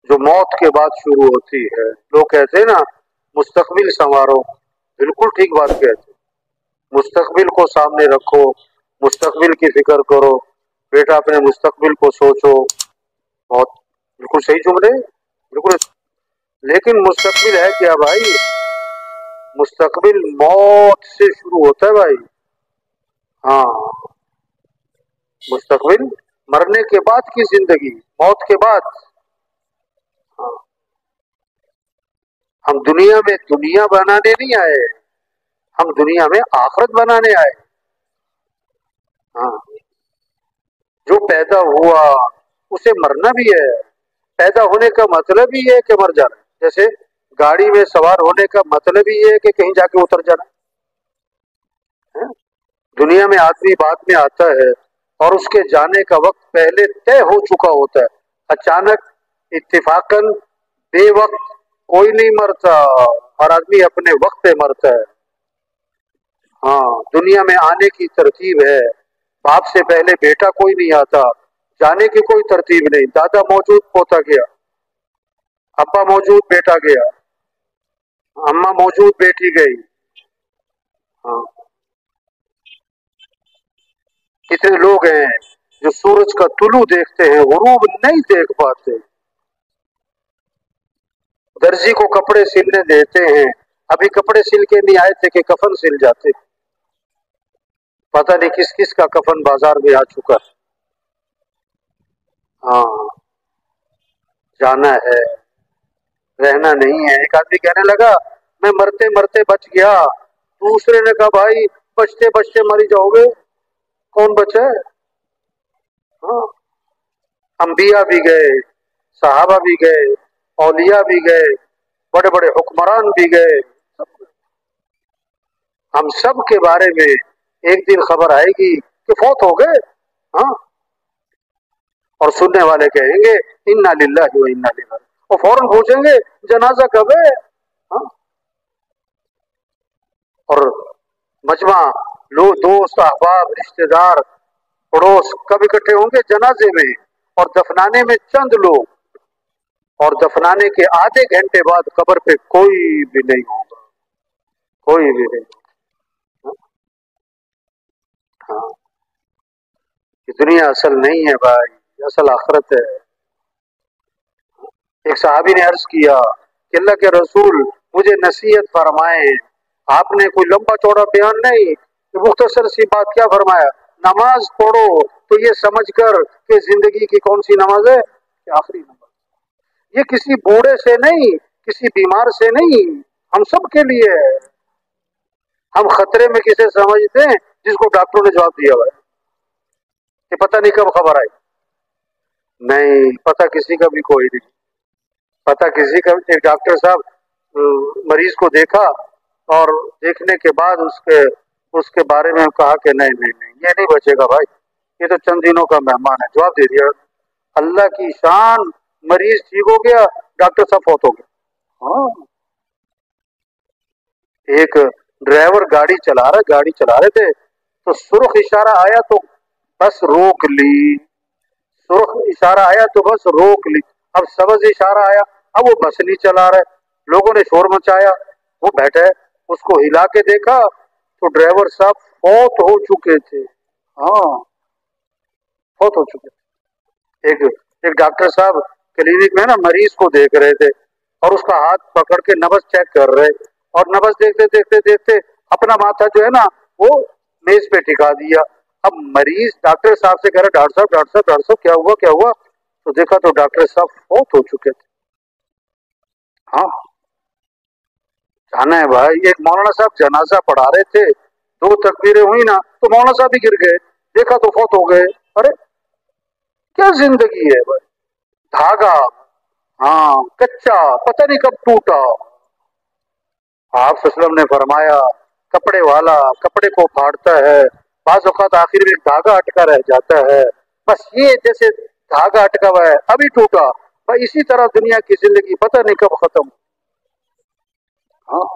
جو موت کے بعد شروع ہوتی ہے. لوگ کہتے ہیں نا مستقبل سنوارو، بالکل ٹھیک بات کہتے. مستقبل کو سامنے رکھو، مستقبل کی فکر کرو بیٹا، اپنے مستقبل کو سوچو. بہت بالکل صحیح جملے، بالکل. لیکن مستقبل ہے کیا بھائی؟ مستقبل موت سے شروع ہوتا ہے بھائی. ہاں، مستقبل مرنے کے بعد کی زندگی، موت کے بعد. ہاں، ہم دنیا میں دنیا بنانے نہیں آئے، ہم دنیا میں آخرت بنانے آئے. ہاں، جو پیدا ہوا اسے مرنا بھی ہے. پیدا ہونے کا مطلب ہی ہے کہ مر جانا. جیسے گاڑی میں سوار ہونے کا مطلب ہی ہے کہ کہیں جا کے اتر جانا. دنیا میں آدمی بعد میں آتا ہے اور اس کے جانے کا وقت پہلے طے ہو چکا ہوتا ہے. اچانک اتفاقاً بے وقت کوئی نہیں مرتا، ہر آدمی اپنے وقت پہ مرتا ہے. ہاں، دنیا میں آنے کی ترتیب ہے. باپ سے پہلے بیٹا کوئی نہیں آتا، جانے کی کوئی ترتیب نہیں. دادا موجود پوتا گیا، ابا موجود بیٹا گیا، اماں موجود بیٹی گئی. ہاں، کتنے لوگ ہیں جو سورج کا طلوع دیکھتے ہیں، غروب نہیں دیکھ پاتے. درزی کو کپڑے سلنے دیتے ہیں، ابھی کپڑے سل کے نہیں آئے تھے کہ کفن سل جاتے. پتہ نہیں کس کس کا کفن بازار میں آ چکا. ہاں، جانا ہے، رہنا نہیں ہے. ایک آدمی کہنے لگا میں مرتے مرتے بچ گیا. دوسرے نے کہا بھائی بچتے بچتے مری جاؤ گے، کون بچے؟ ہاں، انبیاء بھی گئے، صحابہ بھی گئے، اولیاء بھی گئے، بڑے بڑے حکمران بھی گئے. ہم سب کے بارے میں ایک دن خبر آئے گی کہ فوت ہو گئے. ہاں، اور سننے والے کہیں گے انا للہ و انا الیہ راجعون، اور فوراً پوچھیں گے جنازہ کب ہے. ہاں، اور مجمع لوگ، دوست احباب رشتہ دار پڑوس کب اکٹھے ہوں گے؟ جنازے میں. اور دفنانے میں چند لوگ، اور دفنانے کے آدھے گھنٹے بعد قبر پہ کوئی بھی نہیں ہوگا، کوئی بھی نہیں. ہاں، یہ دنیا اصل نہیں ہے بھائی، اصل آخرت ہے. ایک صحابی نے عرض کیا کہ اللہ کے رسول مجھے نصیحت فرمائیں. آپ نے کوئی لمبا چوڑا بیان نہیں، مختصر سی بات کیا فرمایا؟ نماز پڑھو تو یہ سمجھ کر کہ زندگی کی کون سی نماز ہے؟ کہ آخری نماز. یہ کسی بوڑھے سے نہیں، کسی بیمار سے نہیں، ہم سب کے لیے ہے. ہم خطرے میں کسے سمجھتے ہیں؟ جس کو ڈاکٹروں نے جواب دیا ہوا ہے کہ پتہ نہیں کب خبر آئی. نہیں، پتہ کسی کا بھی کوئی نہیں. پتہ کسی کا. ایک ڈاکٹر صاحب مریض کو دیکھا اور دیکھنے کے بعد اس کے بارے میں کہا کہ نہیں نہیں نہیں، یہ نہیں بچے گا بھائی، یہ تو چند دنوں کا مہمان ہے. جواب دے دیا. اللہ کی شان، مریض ٹھیک ہو گیا، ڈاکٹر صاحب فوت ہو گیا. ہاں، ایک ڈرائیور گاڑی چلا رہے تھے تو سرخ اشارہ آیا تو بس روک لی. سرخ اشارہ آیا تو بس روک لی. اب سبز اشارہ آیا، اب وہ بس نہیں چلا رہے. لوگوں نے شور مچایا، وہ بیٹھے، اس کو ہلا کے دیکھا تو ڈرائیور صاحب فوت ہو چکے تھے. ہاں، فوت ہو چکے تھے. ایک ڈاکٹر صاحب کلینک میں نا مریض کو دیکھ رہے تھے اور اس کا ہاتھ پکڑ کے نبض چیک کر رہے، اور نبض دیکھتے دیکھتے دیکھتے اپنا ماتھا جو ہے نا وہ میز پہ ٹکا دیا. اب مریض ڈاکٹر صاحب سے کہہ رہا ڈاکٹر صاحب ڈاکٹر صاحب ڈاکٹر صاحب کیا ہوا کیا ہوا؟ تو دیکھا تو ڈاکٹر صاحب فوت ہو چکے تھے. ہاں، جانا ہے بھائی. ایک مولانا صاحب جنازہ پڑھا رہے تھے، 2 تکبیریں ہوئی نا تو مولانا صاحب بھی گر گئے، دیکھا تو فوت ہو گئے. ارے کیا زندگی ہے بھائی؟ دھاگا، ہاں، کچا، پتہ نہیں کب ٹوٹا. آپ صلی اللہ علیہ وسلم نے فرمایا کپڑے والا کپڑے کو پھاڑتا ہے، بعض اوقات آخر میں ایک دھاگا اٹکا رہ جاتا ہے. بس یہ جیسے دھاگا اٹکا ہوا ہے ابھی ٹوٹا، بھائی اسی طرح دنیا کی زندگی پتہ نہیں کب ختم. ہاں،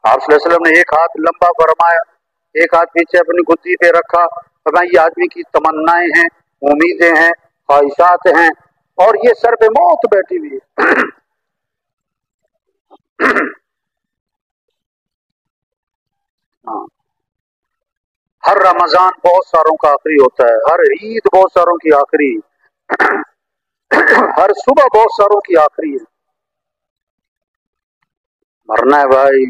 آپ صلی اللہ علیہ وسلم نے ایک ہاتھ لمبا فرمایا، ایک ہاتھ پیچھے اپنی گدی پہ رکھا. فرمایا یہ آدمی کی تمنائیں ہیں، امیدیں ہیں، خواہشات ہیں. اور یہ سر پہ موت بیٹھی ہوئی ہے. ہر رمضان بہت ساروں کا آخری ہوتا ہے، ہر عید بہت ساروں کی آخری، ہر صبح بہت ساروں کی آخری ہے. مرنا ہے بھائی،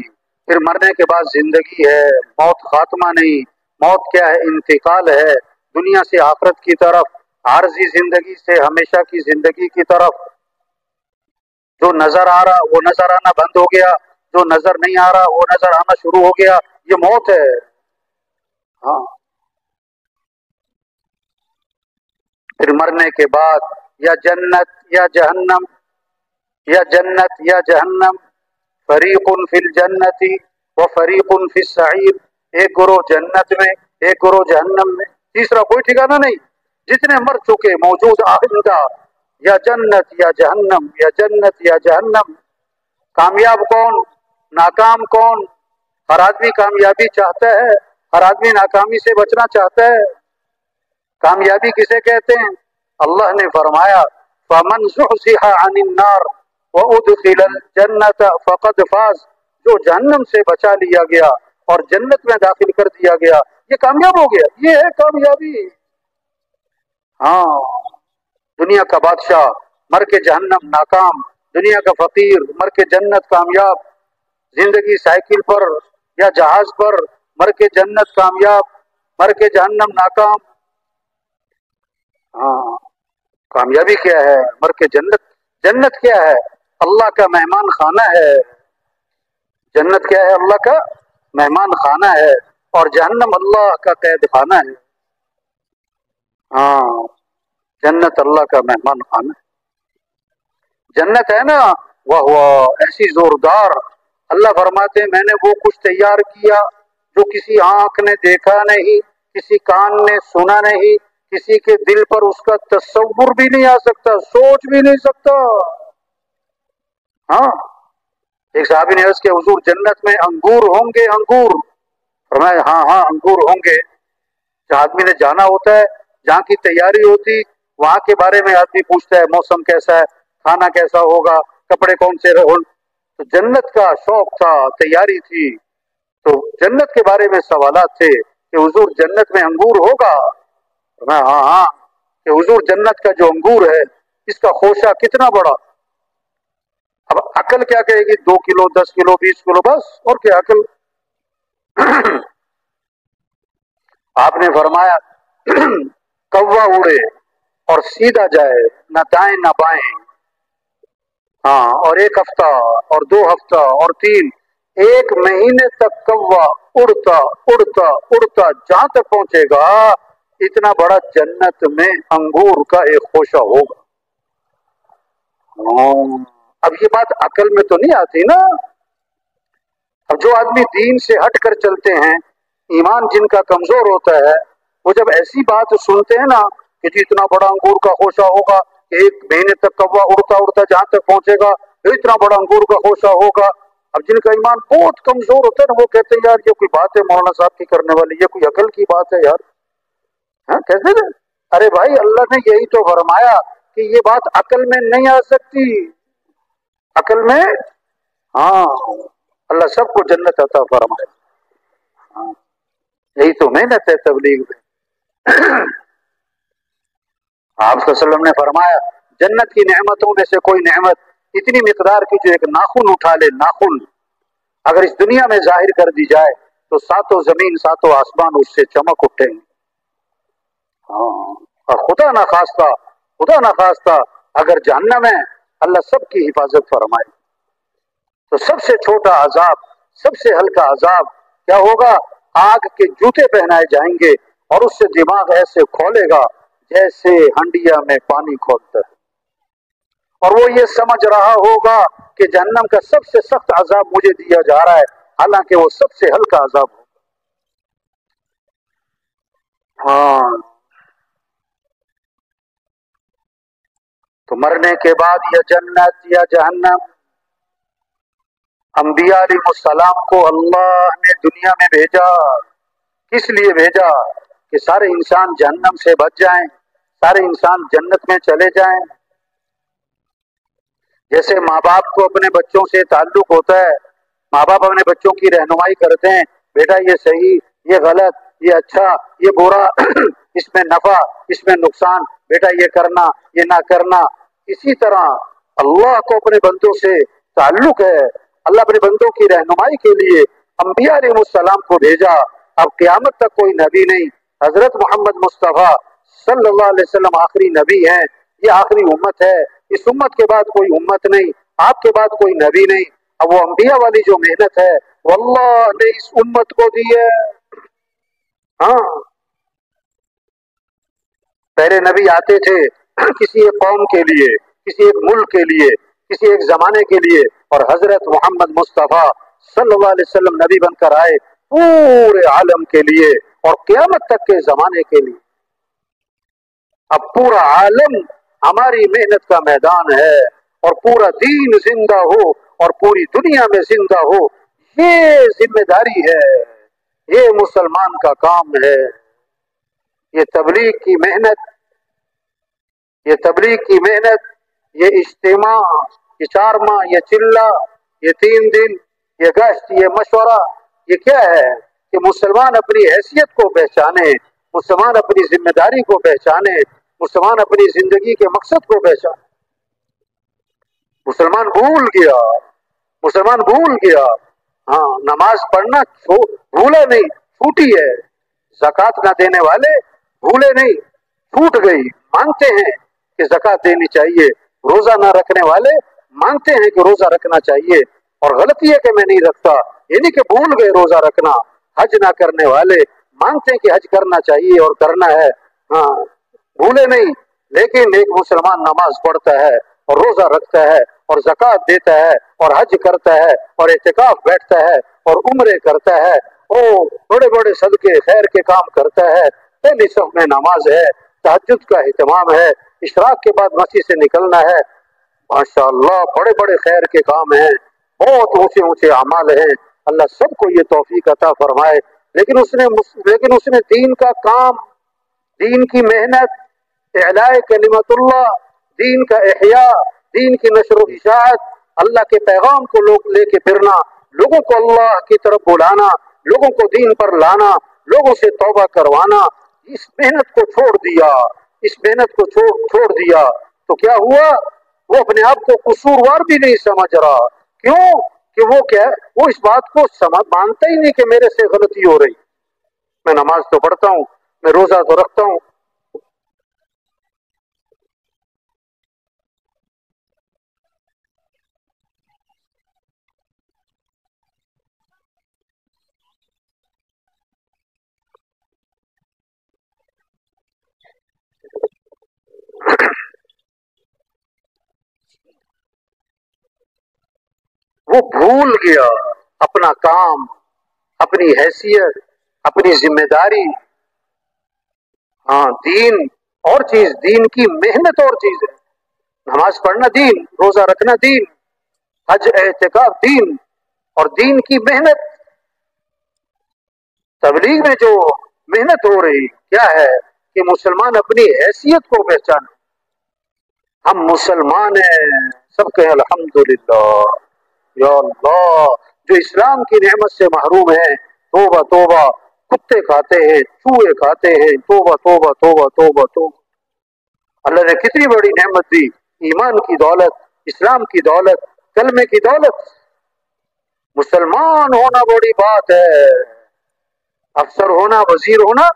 پھر مرنے کے بعد زندگی ہے. موت خاتمہ نہیں، موت کیا ہے؟ انتقال ہے دنیا سے آخرت کی طرف، عارضی زندگی سے ہمیشہ کی زندگی کی طرف. جو نظر آ رہا وہ نظر آنا بند ہو گیا، جو نظر نہیں آ رہا وہ نظر آنا شروع ہو گیا. یہ موت ہے. ہاں، پھر مرنے کے بعد یا جنت یا جہنم، یا جنت یا جہنم. فریق فی الجنت و فریق فی السعیر. ایک گروہ جنت میں، ایک گروہ جہنم میں، تیسرا کوئی ٹھکانہ نہیں. جتنے مر چکے موجود آئندہ، یا جنت یا جہنم، یا جنت یا جہنم. کامیاب کون؟ ناکام کون؟ ہر آدمی کامیابی چاہتا ہے، ہر آدمی ناکامی سے بچنا چاہتا ہے. کامیابی کسے کہتے ہیں؟ اللہ نے فرمایا فَمَنْ زُحْزِحَ عَنِ النَّارِ وَأُدْخِلَ الْجَنَّةَ فَقَدْ فَازَ. جو جہنم سے بچا لیا گیا اور جنت میں داخل کر دیا گیا، یہ کامیاب ہو گیا. یہ ہے کامیابی. ہاں، دنیا کا بادشاہ مر کے جہنم ناکام، دنیا کا فقیر مر کے جنت کامیاب. زندگی سائیکل پر یا جہاز پر، مر کے جنت کامیاب، مر کے جہنم ناکام. ہاں، کامیابی کیا ہے؟ مر کے جنت. جنت کیا ہے؟ اللہ کا مہمان خانہ ہے. جنت کیا ہے؟ اللہ کا مہمان خانہ ہے، اور جہنم اللہ کا قید خانہ ہے. ہاں، جنت اللہ کا مہمان خانہ ہے. جنت ہے نا، وہ ایسی زوردار. اللہ فرماتے ہیں میں نے وہ کچھ تیار کیا جو کسی آنکھ نے دیکھا نہیں، کسی کان نے سنا نہیں، کسی کے دل پر اس کا تصور بھی نہیں آ سکتا، سوچ بھی نہیں سکتا. ہاں، ایک صحابی نے عرض کیا حضور جنت میں انگور ہوں گے؟ انگور؟ فرمایا ہاں ہاں انگور ہوں گے. جہاں آدمی نے جانا ہوتا ہے، جہاں کی تیاری ہوتی، وہاں کے بارے میں آدمی پوچھتا ہے موسم کیسا ہے، کھانا کیسا ہوگا، کپڑے کون سے رہو. تو جنت کا شوق تھا، تیاری تھی. تو جنت کے بارے میں سوالات تھے کہ حضور جنت میں انگور ہوگا؟ ہاں ہاں کہ حضور جنت کا جو انگور ہے اس کا خوشہ کتنا بڑا. اب عقل کیا کہے گی؟ 2 کلو، 10 کلو، 20 کلو، بس. اور کیا عقل. آپ نے فرمایا کوا اڑے اور سیدھا جائے، نہ دائیں نہ بائیں. ہاں، اور 1 ہفتہ اور 2 ہفتہ اور 3، 1 مہینے تک کوا اڑتا اڑتا اڑتا جہاں تک پہنچے گا، اتنا بڑا جنت میں انگور کا ایک خوشہ ہوگا. اب یہ بات عقل میں تو نہیں آتی نا. اب جو آدمی دین سے ہٹ کر چلتے ہیں، ایمان جن کا کمزور ہوتا ہے، وہ جب ایسی بات سنتے ہیں نا کہ جی اتنا بڑا انگور کا خوشہ ہوگا، 1 مہینے تک کوا اڑتا اڑتا جہاں تک پہنچے گا، اتنا بڑا انگور کا خوشہ ہوگا. اب جن کا ایمان بہت کمزور ہوتا ہے نا، وہ کہتے ہیں یار یہ کوئی بات ہے مولانا صاحب کی کرنے والی، یہ کوئی عقل کی بات ہے یار. ہاں کہتے ہیں. ارے بھائی اللہ نے یہی تو فرمایا کہ یہ بات عقل میں نہیں آ سکتی. عقل میں، ہاں، اللہ سب کو جنت عطا فرمائے. ہاں، یہی تو محنت ہے تبلیغ میں. آپ صلی اللہ علیہ وسلم نے فرمایا جنت کی نعمتوں میں سے کوئی نعمت اتنی مقدار کی جو ایک ناخن اٹھا لے، ناخن اگر اس دنیا میں ظاہر کر دی جائے تو 7 زمین 7 آسمان اس سے چمک اٹھیں گے. ہاں، اور خدا نخواستہ، خدا نخواستہ اگر جہنم ہے، اللہ سب کی حفاظت فرمائے. تو سب سے چھوٹا عذاب، سب سے ہلکا عذاب کیا ہوگا؟ آگ کے جوتے پہنائے جائیں گے اور اس سے دماغ ایسے کھولے گا جیسے ہنڈیا میں پانی کھولتا ہے. اور وہ یہ سمجھ رہا ہوگا کہ جہنم کا سب سے سخت عذاب مجھے دیا جا رہا ہے، حالانکہ وہ سب سے ہلکا عذاب ہوگا. ہاں، تو مرنے کے بعد یا جنت یا جہنم. انبیاء علیہ السلام کو اللہ نے دنیا میں بھیجا. کس لیے بھیجا؟ کہ سارے انسان جہنم سے بچ جائیں، سارے انسان جنت میں چلے جائیں. جیسے ماں باپ کو اپنے بچوں سے تعلق ہوتا ہے، ماں باپ اپنے بچوں کی رہنمائی کرتے ہیں، بیٹا یہ صحیح، یہ غلط، یہ اچھا، یہ برا، اس میں نفع، اس میں نقصان، بیٹا یہ کرنا، یہ نہ کرنا۔ اسی طرح اللہ کو اپنے بندوں سے تعلق ہے، اللہ اپنے بندوں کی رہنمائی کے لیے انبیاء علیہ السلام کو بھیجا۔ اب قیامت تک کوئی نبی نہیں، حضرت محمد مصطفیٰ صلی اللہ علیہ وسلم آخری نبی ہیں، یہ آخری امت ہے، اس امت کے بعد کوئی امت نہیں، آپ کے بعد کوئی نبی نہیں۔ اب وہ انبیاء والی جو محنت ہے وہ اللہ نے اس امت کو دی ہے۔ ہاں، پہلے نبی آتے تھے کسی ایک قوم کے لیے، کسی ایک ملک کے لیے، کسی ایک زمانے کے لیے، اور حضرت محمد مصطفیٰ صلی اللہ علیہ وسلم نبی بن کر آئے پورے عالم کے لیے اور قیامت تک کے زمانے کے لیے۔ اب پورا عالم ہماری محنت کا میدان ہے، اور پورا دین زندہ ہو اور پوری دنیا میں زندہ ہو، یہ ذمہ داری ہے، یہ مسلمان کا کام ہے۔ یہ تبلیغ کی محنت، یہ تبلیغ کی محنت، یہ اجتماع، یہ 4 ماہ، یہ چلہ، یہ 3 دن، یہ گشت، یہ مشورہ، یہ کیا ہے کہ مسلمان اپنی حیثیت کو پہچانے، مسلمان اپنی ذمہ داری کو پہچانے، مسلمان اپنی زندگی کے مقصد کو پہچانے۔ مسلمان بھول گیا، مسلمان بھول گیا۔ ہاں، نماز پڑھنا بھولا نہیں، چھوٹی ہے۔ زکوٰۃ نہ دینے والے بھولے نہیں، چھوٹ گئی، مانتے ہیں کہ زکوٰۃ دینی چاہیے۔ روزہ نہ رکھنے والے مانتے ہیں کہ روزہ رکھنا چاہیے، اور غلطی ہے کہ میں نہیں رکھتا، یہ نہیں کہ بھول گئے روزہ رکھنا۔ حج نہ کرنے والے مانتے ہیں کہ حج کرنا چاہیے اور کرنا ہے، ہاں، بھولے نہیں۔ لیکن ایک مسلمان نماز پڑھتا ہے اور روزہ رکھتا ہے اور زکوٰۃ دیتا ہے اور حج کرتا ہے اور اعتکاف بیٹھتا ہے اور عمرے کرتا ہے، بڑے بڑے صدقے خیر کے کام کرتا ہے، پہلی صف میں نماز ہے، تہجد کا اہتمام ہے، اشراق کے بعد مسجد سے نکلنا ہے، ماشاء اللہ بڑے بڑے خیر کے کام ہیں، بہت اونچے اونچے اعمال ہیں۔ اللہ سب کو یہ توفیق عطا فرمائے۔ لیکن اس نے دین کا کام، دین کی محنت، اعلاء کلمت اللہ، دین کا احیاء، دین کی نشر و اشاعت، اللہ کے پیغام کو لوگ لے کے پھرنا، لوگوں کو اللہ کی طرف بلانا، لوگوں کو دین پر لانا، لوگوں سے توبہ کروانا، اس محنت کو چھوڑ دیا، اس محنت کو چھوڑ دیا تو کیا ہوا؟ وہ اپنے آپ کو قصوروار بھی نہیں سمجھ رہا۔ کیوں کہ وہ اس بات کو مانتا ہی نہیں کہ میرے سے غلطی ہو رہی۔ میں نماز تو پڑھتا ہوں، میں روزہ تو رکھتا ہوں، وہ بھول گیا اپنا کام، اپنی حیثیت، اپنی ذمہ داری۔ ہاں، دین اور چیز، دین کی محنت اور چیز ہے۔ نماز پڑھنا دین، روزہ رکھنا دین، حج اعتکاف دین، اور دین کی محنت۔ تبلیغ میں جو محنت ہو رہی کیا ہے کہ مسلمان اپنی حیثیت کو پہچانے۔ ہم مسلمان ہیں، سب کہیں الحمدللہ، یا اللہ۔ جو اسلام کی نعمت سے محروم ہیں، توبہ توبہ، کتے کھاتے ہیں، چوہے کھاتے ہیں، توبہ توبہ توبہ توبہ توبہ۔ اللہ نے کتنی بڑی نعمت دی، ایمان کی دولت، اسلام کی دولت، کلمے کی دولت۔ مسلمان ہونا بڑی بات ہے، افسر ہونا، وزیر ہونا،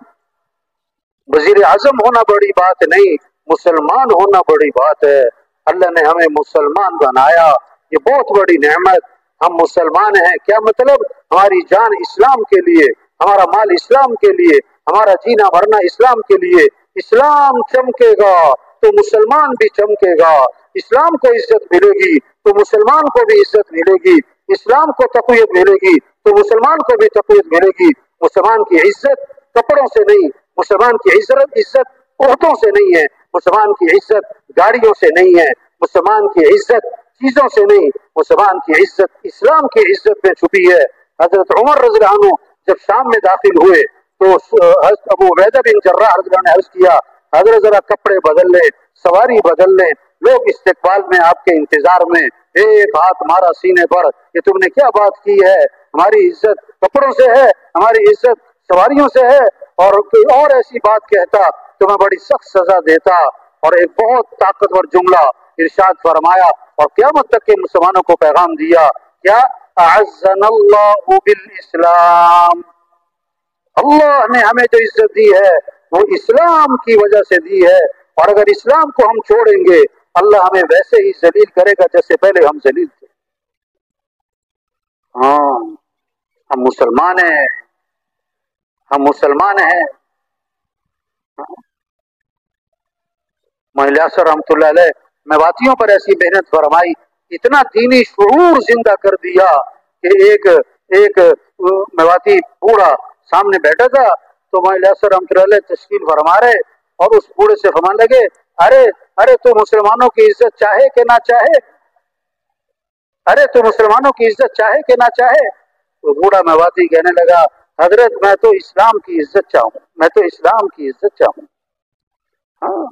وزیر اعظم ہونا بڑی بات نہیں، مسلمان ہونا بڑی بات ہے۔ اللہ نے ہمیں مسلمان بنایا، یہ بہت بڑی نعمت۔ ہم مسلمان ہیں، کیا مطلب؟ ہماری جان اسلام کے لیے، ہمارا مال اسلام کے لیے، ہمارا جینا مرنا اسلام کے لیے۔ اسلام چمکے گا تو مسلمان بھی چمکے گا، اسلام کو عزت ملے گی تو مسلمان کو بھی عزت ملے گی، اسلام کو تقویت ملے گی تو مسلمان کو بھی تقویت ملے گی۔ مسلمان کی عزت کپڑوں سے نہیں، مسلمان کی عزت عہدوں سے نہیں ہے، مسلمان کی عزت گاڑیوں سے نہیں ہے، مسلمان کی عزت چیزوں سے نہیں، مسلمان کی عزت اسلام کی عزت میں چھپی ہے۔ حضرت عمر رضی اللہ عنہ جب شام میں داخل ہوئے تو حضرت ابو عبیدہ بن جراح رضی اللہ عنہ نے عرض کیا، حضرت ذرا کپڑے بدل لیں، سواری بدل لیں۔ لوگ استقبال میں آپ کے انتظار میں ایک ہاتھ مارا سینے پر کہ تم نے کیا بات کی ہے، ہماری عزت کپڑوں سے ہے، ہماری عزت سواریوں سے ہے، اور کوئی اور ایسی بات کہتا تو میں بڑی سخت سزا دیتا. اور ایک بہت طاقتور جملہ ارشاد فرمایا اور قیامت تک کے مسلمانوں کو پیغام دیا، کیا؟ اعزنا اللہ بالاسلام. اللہ نے ہمیں جو عزت دی ہے وہ اسلام کی وجہ سے دی ہے، اور اگر اسلام کو ہم چھوڑیں گے اللہ ہمیں ویسے ہی ذلیل کرے گا جیسے پہلے ہم ذلیل تھے. ہاں، ہم مسلمان ہیں، ہم مسلمان ہیں. مہلیاسر رحمۃ اللہ علیہ میواتیوں پر ایسی محنت فرمائی، اتنا دینی شعور زندہ کر دیا کہ ایک میواتی بوڑھا سامنے بیٹھا تھا تو مہلیاسر رحمۃ اللہ علیہ تشکیل فرما رہے اور اس بوڑھے سے فرمانے لگے، ارے تو مسلمانوں کی عزت چاہے کہ نہ چاہے، ارے تو مسلمانوں کی عزت چاہے کہ نہ چاہے. تو بوڑھا میواتی کہنے لگا، حضرت میں تو اسلام کی عزت چاہوں، میں تو اسلام کی عزت چاہوں. ہاں،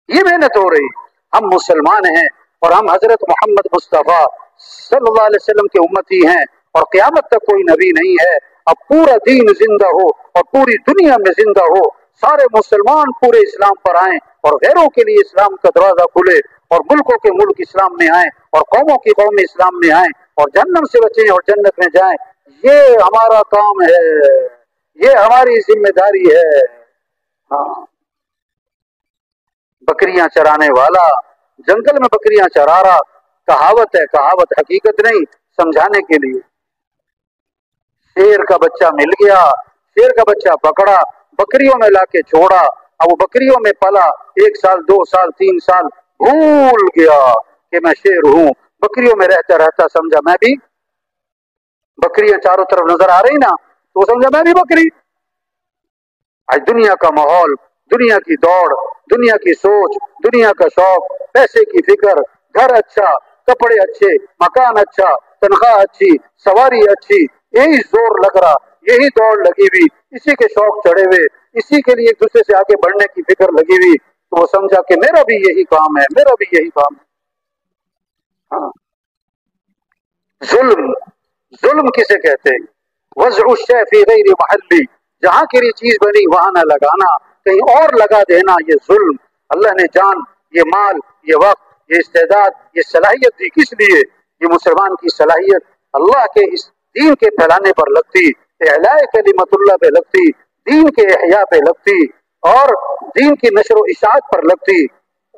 یہ محنت ہو رہی. ہم مسلمان ہیں اور ہم حضرت محمد مصطفیٰ صلی اللہ علیہ وسلم کے امتی ہیں، اور قیامت تک کوئی نبی نہیں ہے. اب پورا دین زندہ ہو اور پوری دنیا میں زندہ ہو، سارے مسلمان پورے اسلام پر آئیں اور غیروں کے لیے اسلام کا دروازہ کھلے، اور ملکوں کے ملک اسلام میں آئیں اور قوموں کی قوم اسلام میں آئیں اور جہنم سے بچیں اور جنت میں جائیں. یہ ہمارا کام ہے، یہ ہماری ذمہ داری ہے. ہاں، بکریاں چرانے والا جنگل میں بکریاں چرا رہا، کہاوت ہے، کہاوت حقیقت نہیں، سمجھانے کے لیے. شیر کا بچہ مل گیا، شیر کا بچہ پکڑا، بکریوں میں لا کے چھوڑا. اب وہ بکریوں میں پلا 1 سال 2 سال 3 سال، بھول گیا کہ میں شیر ہوں. بکریوں میں رہتا رہتا سمجھا میں بھی، بکریاں چاروں طرف نظر آ رہی نا تو سمجھا میں بھی بکری. آج دنیا کا ماحول، دنیا کی دوڑ، دنیا کی سوچ، دنیا کا شوق، پیسے کی فکر، گھر اچھا، کپڑے اچھے، مکان اچھا، تنخواہ اچھی، سواری اچھی، یہی زور لگ رہا، یہی دوڑ لگی ہوئی، اسی کے شوق چڑھے ہوئے، اسی کے لیے ایک دوسرے سے آگے بڑھنے کی فکر لگی ہوئی. تو وہ سمجھا کہ میرا بھی یہی کام ہے، میرا بھی یہی کام ہے. ہاں، ظلم، ظلم کسے کہتے ہیں؟ وضع الشیء فی غیر محلی، جہاں کے لیے چیز بنی وہاں نہ لگانا، کہیں اور لگا دینا، یہ ظلم. اللہ نے جان، یہ مال، یہ وقت، یہ استعداد، یہ صلاحیت دی کس لیے؟ یہ مسلمان کی صلاحیت اللہ کے اس دین کے پھیلانے پر لگتی، اعلاء کلمت اللہ پہ لگتی، دین کے احیاء پہ لگتی اور دین کی نشر و اشاعت پر لگتی.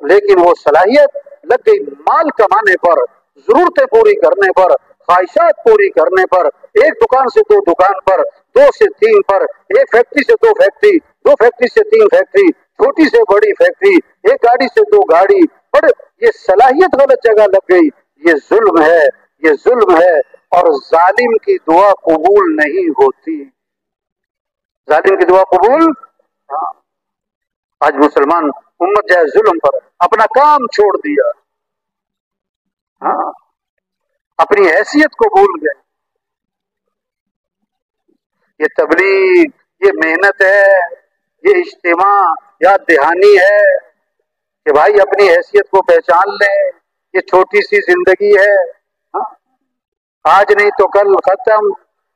لیکن وہ صلاحیت لگ گئی مال کمانے پر، ضرورتیں پوری کرنے پر، خواہشات پوری کرنے پر، ایک دکان سے 2 دکان پر، 2 سے 3 پر، ایک فیکٹری سے 2 فیکٹری، 2 فیکٹری سے 3 فیکٹری، چھوٹی سے بڑی فیکٹری، ایک گاڑی سے 2 گاڑی. پر یہ صلاحیت غلط جگہ لگ گئی. یہ ظلم ہے، یہ ظلم ہے. اور ظالم کی دعا قبول نہیں ہوتی، ظالم کی دعا قبول. ہاں، آج مسلمان امت جائے ظلم پر اپنا کام چھوڑ دیا، ہاں، اپنی حیثیت کو بھول گئے. یہ تبلیغ، یہ محنت ہے، یہ اجتماع یاد دہانی ہے کہ بھائی اپنی حیثیت کو پہچان لیں. یہ چھوٹی سی زندگی ہے، ہاں، آج نہیں تو کل ختم.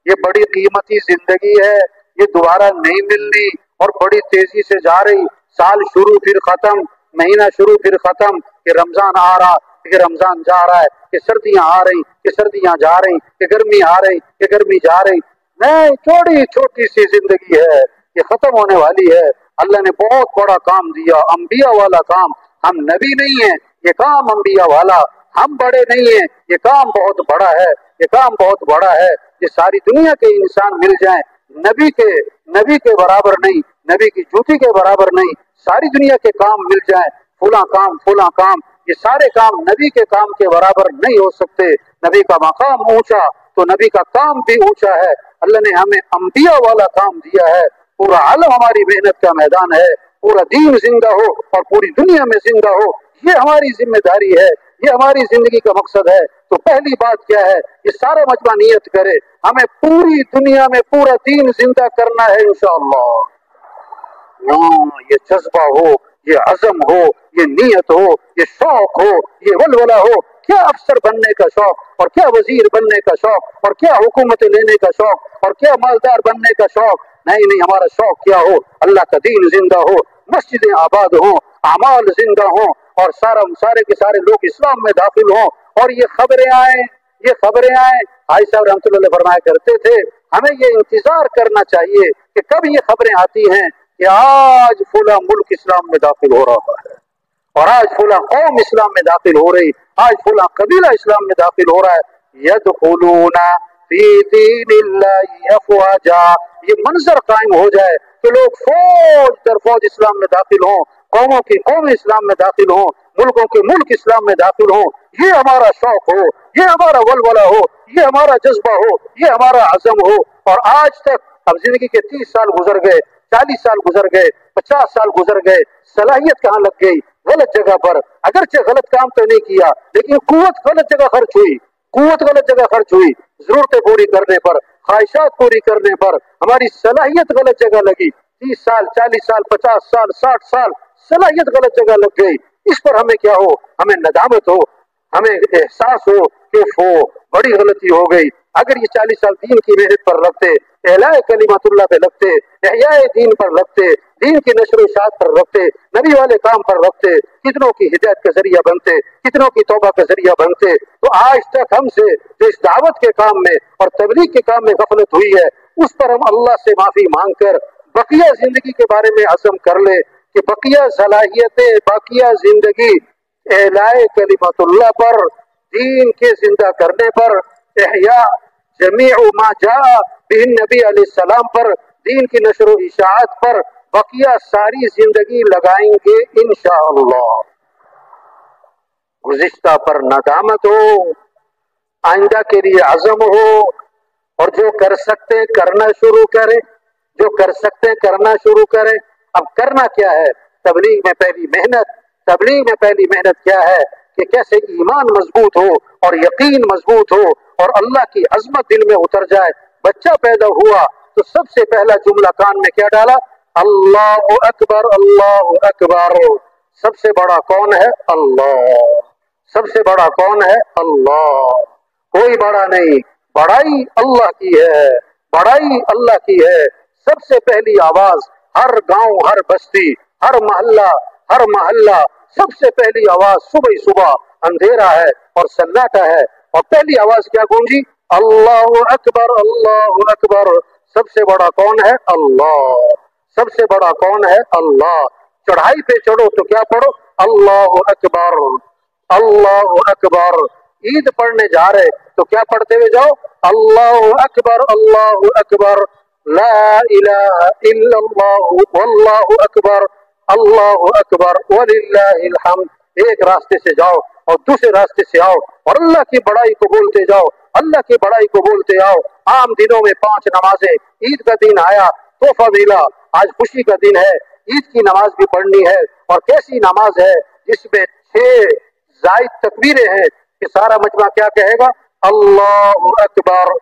یہ بڑی قیمتی زندگی ہے، یہ دوبارہ نہیں ملنی اور بڑی تیزی سے جا رہی. سال شروع پھر ختم، مہینہ شروع پھر ختم، کہ رمضان آ رہا کہ رمضان جا رہا ہے، کہ سردیاں آ رہی کہ سردیاں جا رہی، کہ گرمی آ رہی کہ گرمی جا رہی. نہیں، چھوٹی چھوٹی سی زندگی ہے، یہ ختم ہونے والی ہے. اللہ نے بہت بڑا کام دیا، انبیاء والا کام. ہم نبی نہیں ہیں، یہ کام انبیاء والا. ہم بڑے نہیں ہیں، یہ کام بہت بڑا ہے، یہ کام بہت بڑا ہے. یہ ساری دنیا کے انسان مل جائیں، نبی کے برابر نہیں، نبی کی جوتی کے برابر نہیں. ساری دنیا کے کام مل جائیں، فلاں کام فلاں کام، یہ سارے کام نبی کے کام کے برابر نہیں ہو سکتے. نبی کا مقام اونچا تو نبی کا کام بھی اونچا ہے. اللہ نے ہمیں انبیاء والا کام دیا ہے. پورا عالم ہماری محنت کا میدان ہے. پورا دین زندہ ہو اور پوری دنیا میں زندہ ہو، یہ ہماری ذمہ داری ہے، یہ ہماری زندگی کا مقصد ہے. تو پہلی بات کیا ہے؟ یہ سارا مجمع نیت کرے ہمیں پوری دنیا میں پورا دین زندہ کرنا ہے انشاءاللہ. ये जज्बा हो, ये अज़म हो, ये नीयत हो, ये शौक हो, ये वलवला हो, क्या अफसर बनने का शौक और क्या वजीर बनने का शौक और क्या हुकूमत लेने का शौक और क्या मालदार बनने का शौक। नहीं नहीं, हमारा शौक क्या हो, अल्लाह का दीन जिंदा हो, मस्जिदें आबाद हो, अमाल जिंदा हो और सारे के सारे लोग इस्लाम में दाखिल हो। और ये खबरें आए भाई साहब रहमतुल्लाह फरमाया करते थे, हमें ये इंतजार करना चाहिए कि कब ये खबरें आती हैं कि आज फुला मुल्क इस्लाम में दाखिल हो रहा है और आज फुला कौम इस्लाम में दाखिल हो रही, आज फुला कबीला इस्लाम में दाखिल हो रहा है। यदखुलूना फी दीनिल्लाहि अफवाजा, ये मंजर कायम हो जाए कि लोग फौज दर फौज इस्लाम में दाखिल हों, कौमों की कौम इस्लाम में दाखिल हों, मुल्कों के मुल्क इस्लाम में दाखिल हों। ये हमारा शौक हो, ये हमारा वलवला हो, ये हमारा जज्बा हो, ये हमारा अज़म हो। और आज तक अब जिंदगी के 30 साल गुजर गए, 40 साल गुजर गए, 50 साल गुजर गए, सलाहियत कहाँ लग गई, गलत जगह पर। अगरचे गलत काम तो नहीं किया लेकिन कुव्वत गलत जगह खर्च हुई, कुव्वत गलत जगह खर्च हुई, जरूरतें पूरी करने पर, ख्वाहिशात पूरी करने पर हमारी सलाहियत गलत जगह लगी। 30 साल 40 साल 50 साल 60 साल सलाहियत गलत जगह लग गई। इस पर हमें क्या हो, हमें नदामत हो, हमें एहसास हो कि बड़ी गलती हो गई। अगर ये 40 साल दीन की मेहनत पर लगते, एलाए कलिमतुल्लाह पे लगते, एहयाए दीन पर लगते, दीन की नशर इशाअत पर लगते, नबी वाले काम पर लगते, कितनों की हिदायत का जरिया बनते, कितनों की तौबा का जरिया बनते। तो आज तक हमसे जो इस दावत के काम में और तबलीग के काम में गफलत हुई है, उस पर हम अल्लाह से माफी मांग कर बकिया जिंदगी के बारे में अज़म कर ले कि बकिया सलाहियतें, बकिया जिंदगी एलाए कलिमतुल्लाह पर, दीन के जिंदा करने पर, एहया जमीउ मा जा बिन नबी अलैहिस्सलाम पर, दीन की नशर इशाअत पर बकिया सारी जिंदगी लगाएंगे इंशाअल्लाह। गुज़िश्ता पर नदामत हो, आइंदा के लिए अज़म हो और जो कर सकते हैं करना शुरू करें, जो कर सकते हैं करना शुरू करें। अब करना क्या है, तबलीग में पहली मेहनत, तबलीग में पहली मेहनत क्या है कि कैसे ईमान मजबूत हो और यकीन मजबूत हो और अल्लाह की अजमत दिल में उतर जाए। बच्चा पैदा हुआ तो सबसे पहला जुमला कान में क्या डाला, अल्लाहु अकबर, अल्लाहु अकबर। सबसे बड़ा कौन है, अल्लाह। सबसे बड़ा कौन है, अल्लाह, कोई बड़ा नहीं, बड़ाई अल्लाह की है, बड़ाई अल्लाह की है। सबसे पहली आवाज हर गांव, हर बस्ती, हर मोहल्ला, सबसे पहली आवाज सुबह सुबह, अंधेरा है और सन्नाटा है और पहली आवाज क्या गूंजी, अल्लाहु अकबर, अल्लाहु अकबर। सबसे बड़ा कौन है, अल्लाह। सबसे बड़ा कौन है, अल्लाह। चढ़ाई पे चढ़ो तो क्या पढ़ो, अल्लाहु अकबर, अल्लाहु अकबर। ईद पढ़ने जा रहे तो क्या पढ़ते हुए जाओ, अल्लाहु अकबर, अल्लाहु अकबर, ला इलाहा इल्लल्लाहु वल्लाहु अकबर, अल्लाहु अकबर वलिल्लाहिल हम्द। एक रास्ते से जाओ और दूसरे रास्ते से आओ और अल्लाह की बड़ाई को बोलते जाओ, अल्लाह की बड़ाई को बोलते आओ। आम दिनों में 5 नमाजें, ईद का दिन आया, तोहफा मिला, आज खुशी का दिन है, ईद की नमाज भी पढ़नी है। और कैसी नमाज है जिसमें 6 जायद तकबीरें हैं कि सारा मजमा क्या कहेगा, अल्लाहु अकबर,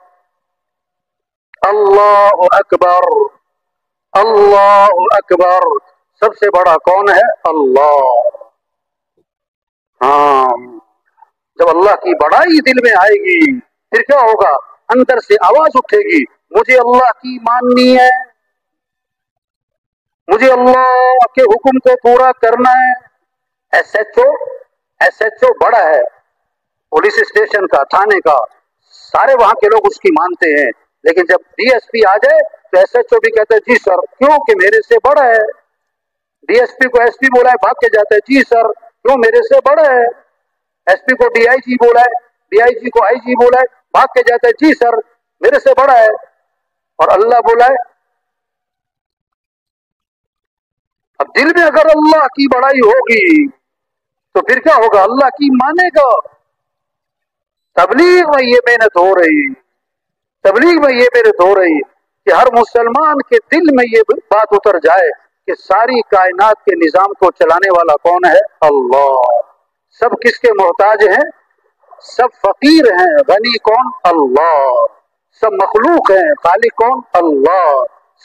अल्लाहु अकबर, अल्लाहु अकबर। सबसे बड़ा कौन है, अल्लाह। हाँ, जब अल्लाह की बड़ाई दिल में आएगी फिर क्या होगा, अंदर से आवाज उठेगी, मुझे अल्लाह की माननी है, मुझे अल्लाह के हुक्म को पूरा करना है। एसएचओ बड़ा है, पुलिस स्टेशन का, थाने का, सारे वहां के लोग उसकी मानते हैं, लेकिन जब डीएसपी आ जाए तो एसएचओ भी कहता है जी सर, क्यों कि मेरे से बड़ा है। डीएसपी को एसपी बोला है, भाग के जाता है, जी सर, क्यों मेरे से बड़ा है। एसपी को डीआईजी बोला है, डीआईजी को आईजी बोला है, भाग के जाता है, जी सर, मेरे से बड़ा है। और अल्लाह बोला है, अब दिल में अगर अल्लाह की बड़ाई होगी तो फिर क्या होगा, अल्लाह की मानेगा। तबलीग में ये मेहनत हो रही, तबलीग में ये मेहनत हो रही कि हर मुसलमान के दिल में ये बात उतर जाए कि सारी कायनात के निजाम को चलाने वाला कौन है, अल्लाह। सब किसके मोहताज हैं, सब फकीर हैं, गनी कौन, अल्लाह। सब मखलूक हैं, खालिक कौन, अल्लाह।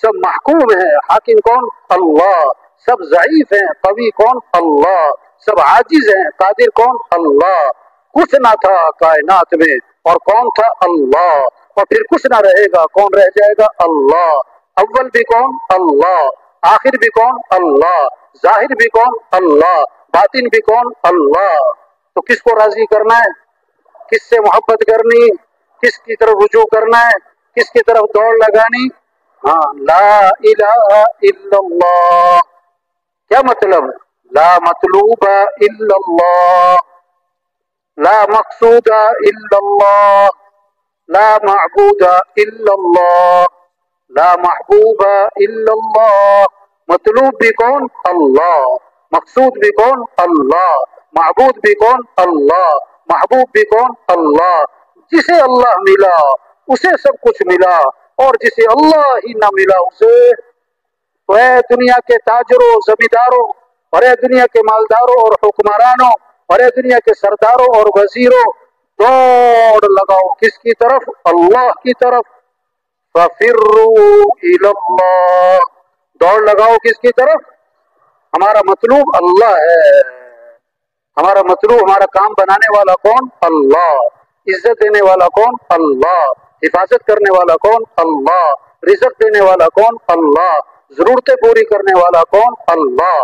सब महकूम है, हाकिम कौन? अल्लाह। सब ज़ईफ हैं, कवी कौन? अल्लाह। सब आजिज हैं, कादिर कौन? अल्लाह। कुछ ना था कायनात में और कौन था? अल्लाह। और फिर कुछ ना रहेगा, कौन रह जाएगा? अल्लाह। अव्वल भी कौन? अल्लाह। आखिर भी कौन? अल्लाह। जाहिर भी कौन? अल्लाह। बातिन भी कौन? अल्लाह। तो किसको राजी करना है? किससे मोहब्बत करनी? किसकी तरफ रुजू करना है? किसकी तरफ दौड़ लगानी? हाँ, ला इलाहा इल्लल्लाह। क्या मतलब? ला मतलूबा इल्लल्लाह, ला मकसूदा इल्लल्लाह, ला मअबूदा इल्लल्लाह, ला महबूबा इल्लल्लाह। मतलूब भी कौन? अल्लाह। मकसूद भी कौन? अल्लाह। महबूद भी कौन? अल्लाह। महबूब भी कौन? अल्लाह। जिसे अल्लाह मिला उसे सब कुछ मिला, और जिसे अल्लाह ही ना मिला उसे, तो ऐ दुनिया के ताजरों, जमींदारों, और ऐ दुनिया के मालदारों और हुक्मरानों, और ऐ दुनिया के सरदारों और वजीरों, दौड़ लगाओ किसकी तरफ? अल्लाह की तरफ। फफिर्रू इलल्लाह, दौड़ लगाओ किसकी तरफ? हमारा मतलूब अल्लाह है। हमारा मतलूब, हमारा काम बनाने वाला कौन? अल्लाह। इज्जत देने वाला कौन? अल्लाह। हिफाजत करने वाला कौन? अल्लाह। रिज़्क़ देने वाला कौन? अल्लाह। जरूरतें पूरी करने वाला कौन? अल्लाह।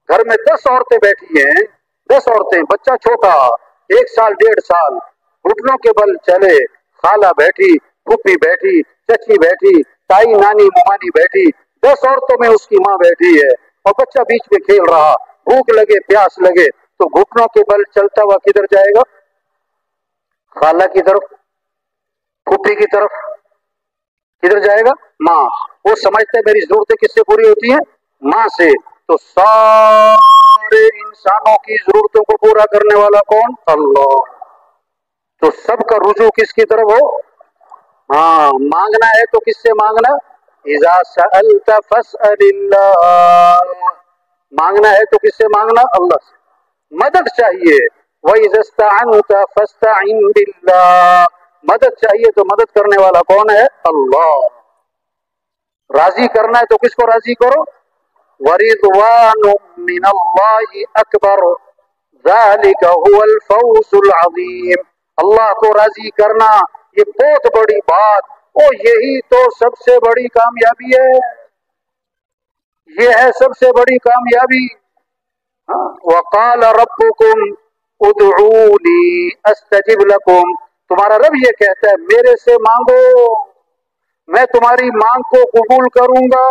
घर में 10 औरतें बैठी हैं, 10 औरतें, बच्चा छोटा 1 साल 1.5 साल, घुटनों के बल चले, खाला बैठी, फूफी बैठी, चची बैठी, ताई नानी मुमानी बैठी, 10 औरतों में उसकी माँ बैठी है, और बच्चा बीच में खेल रहा। भूख लगे, प्यास लगे, तो घुटनों के बल चलता हुआ किधर जाएगा? खाला की तरफ, फूफी की तरफ। किधर जाएगा? माँ। वो समझते हैं मेरी जरूरतें किससे पूरी होती हैं? माँ से। तो सारे इंसानों की जरूरतों को पूरा करने वाला कौन? अल्लाह। तो सबका रुजू किसकी तरफ हो? हाँ, मांगना है तो किससे मांगना? इज़ा सअल्ता फस्अलिल्लाह, मांगना है तो किससे मांगना? अल्लाह से। मदद चाहिए, वइज़ा इस्तअनता फस्तइन बिल्लाह, मदद चाहिए तो मदद करने वाला कौन है? अल्लाह। राजी करना है तो किसको राजी करो? वरिदवानुम मिनल्लाहि अकबर, ज़ालिका हुवल फौज़ुल अज़ीम। अल्लाह को राजी करना ये बहुत बड़ी बात, और यही तो सबसे बड़ी कामयाबी है। ये है सबसे बड़ी कामयाबी। वक़ाल रब्बुकुम उदऊनी अस्तजिब लकुम, तुम्हारा रब ये कहता है मेरे से मांगो, मैं तुम्हारी मांग को कबूल करूंगा।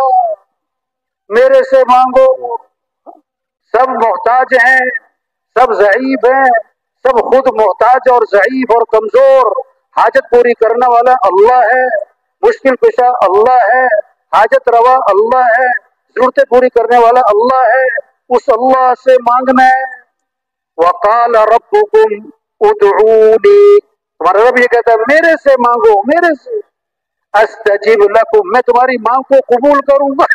मेरे से मांगो। सब मोहताज हैं, सब ज़ईफ हैं, सब खुद मोहताज और ज़ईफ और कमजोर। हाजत पूरी करने वाला अल्लाह है, मुश्किल कुशा अल्लाह है, हाजत रवा अल्लाह है, जरूरतें पूरी करने वाला अल्लाह है। उस अल्लाह से मांगना है। वक़ाल रब्बुकुम उदऊनी, तुम्हारा रब ये कहता है मेरे से मांगो, मेरे से। अस्तजिब लकुम, मैं तुम्हारी मांग को कबूल करूंगा।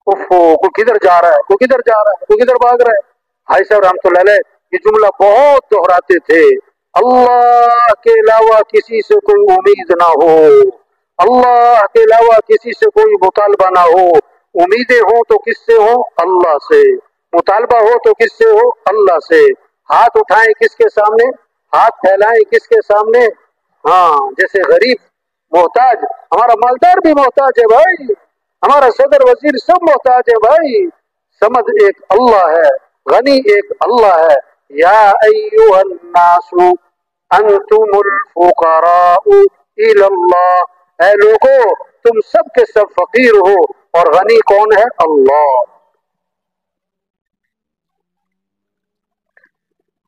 कोई किधर जा रहा है, कोई किधर जा रहा है, कोई किधर भाग रहा है। भाई साहब रहमतुल्लाह अलैह ये जुमला बहुत दोहराते थे, अल्लाह के अलावा किसी से कोई उम्मीद ना हो, अल्लाह के अलावा किसी से कोई मुतालबा ना हो। उम्मीदें हो तो किससे हो? अल्लाह से। मुतालबा हो तो किससे हो? अल्लाह से। हाथ उठाएं किसके सामने? हाथ फैलाएं किसके सामने? हाँ, जैसे गरीब मोहताज, हमारा मालदार भी मोहताज है भाई, हमारा सदर वजीर सब मोहताज है भाई। समद एक अल्लाह है, गनी एक अल्लाह है। या अय्युहन नासु अंतुमुल फुकराउ इलल्लाह, ऐ लोगो तुम सब के सब फकीर हो, और गनी कौन है? अल्लाह।